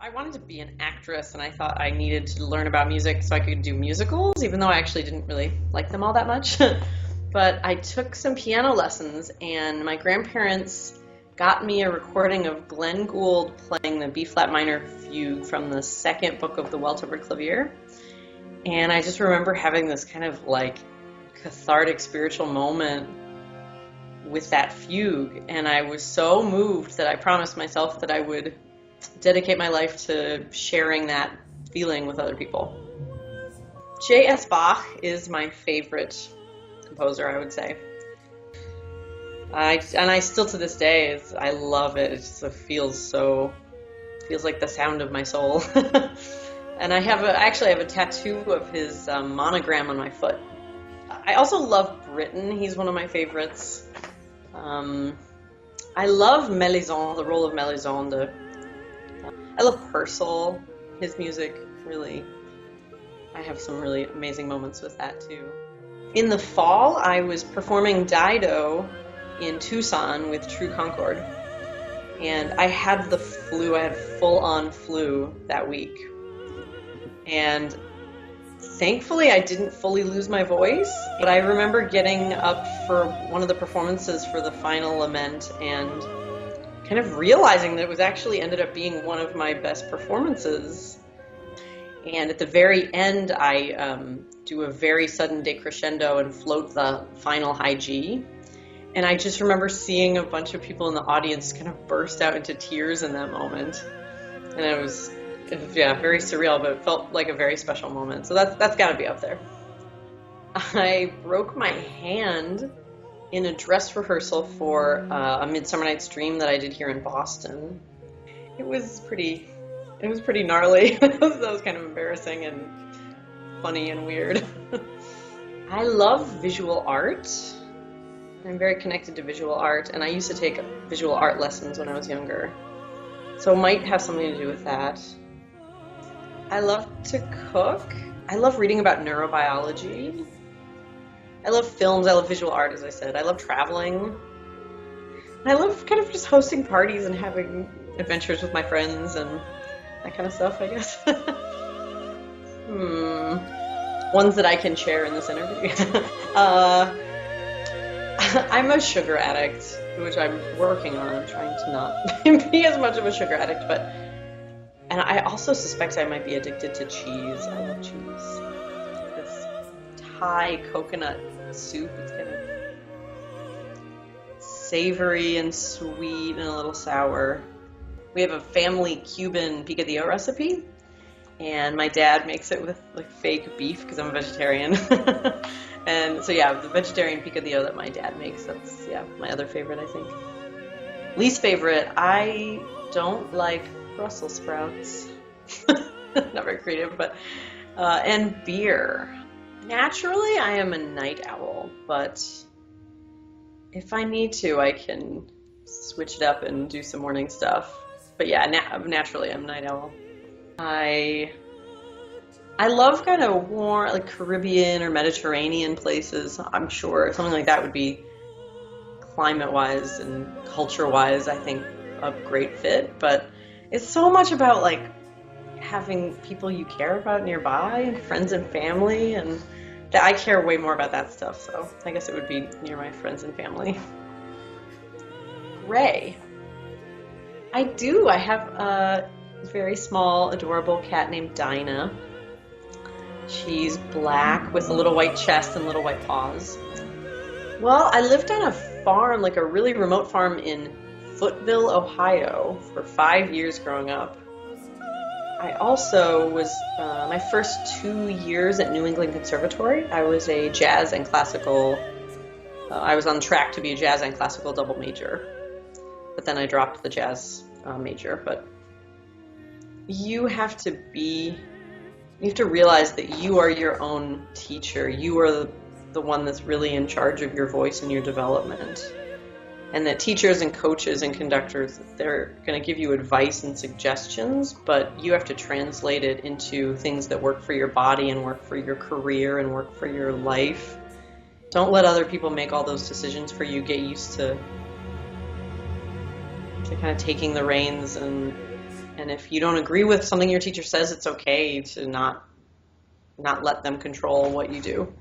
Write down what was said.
I wanted to be an actress, and I thought I needed to learn about music so I could do musicals, even though I actually didn't really like them all that much. But I took some piano lessons, and my grandparents got me a recording of Glenn Gould playing the B-flat minor fugue from the second book of the Well-Tempered Clavier. And I just remember having this kind of like cathartic spiritual moment with that fugue, and I was so moved that I promised myself that I would dedicate my life to sharing that feeling with other people. J.S. Bach is my favorite composer, I would say. I still to this day, I love it. It just feels like the sound of my soul. And I actually have a tattoo of his monogram on my foot. I also love Britten. He's one of my favorites. I love Melisande, the role of Melisande. I love Purcell, his music, really. I have some really amazing moments with that too. In the fall, I was performing Dido in Tucson with True Concord. And I had the flu, I had full-on flu that week. And thankfully, I didn't fully lose my voice, but I remember getting up for one of the performances for the final lament and kind of realizing that it was actually ended up being one of my best performances. And at the very end, I do a very sudden decrescendo and float the final high G. And I just remember seeing a bunch of people in the audience kind of burst out into tears in that moment. And it was very surreal, but it felt like a very special moment. So that's got to be up there. I broke my hand in a dress rehearsal for a Midsummer Night's Dream that I did here in Boston. It was pretty gnarly. That was kind of embarrassing and funny and weird. I love visual art. I'm very connected to visual art, and I used to take visual art lessons when I was younger. So it might have something to do with that. I love to cook. I love reading about neurobiology. I love films. I love visual art, as I said. I love traveling. I love kind of just hosting parties and having adventures with my friends and that kind of stuff, I guess. Ones that I can share in this interview. I'm a sugar addict, which I'm working on. I'm trying to not be as much of a sugar addict, and I also suspect I might be addicted to cheese. I love cheese. This Thai coconut soup, it's kind of savory and sweet and a little sour. We have a family Cuban picadillo recipe, and my dad makes it with like fake beef because I'm a vegetarian. And so the vegetarian picadillo that my dad makes, that's my other favorite, I think. Least favorite, I don't like Brussels sprouts. Not very creative, but and beer. Naturally, I am a night owl, but if I need to, I can switch it up and do some morning stuff. But naturally, I'm a night owl. I love kind of warm, like Caribbean or Mediterranean places. I'm sure something like that would be climate-wise and culture-wise, I think, a great fit. But it's so much about like having people you care about nearby and friends and family, and that I care way more about that stuff. So I guess it would be near my friends and family. Gray. I do. I have a very small, adorable cat named Dinah. She's black with a little white chest and little white paws. Well, I lived on a farm, like a really remote farm in Footville, Ohio for 5 years growing up. I also was, my first 2 years at New England Conservatory, I was a jazz and classical, I was on track to be a jazz and classical double major. But then I dropped the jazz major. But you have to realize that you are your own teacher. You are the one that's really in charge of your voice and your development. And that teachers and coaches and conductors, they're going to give you advice and suggestions, but you have to translate it into things that work for your body and work for your career and work for your life. Don't let other people make all those decisions for you. Get used to kind of taking the reins and And if you don't agree with something your teacher says, it's okay to not let them control what you do.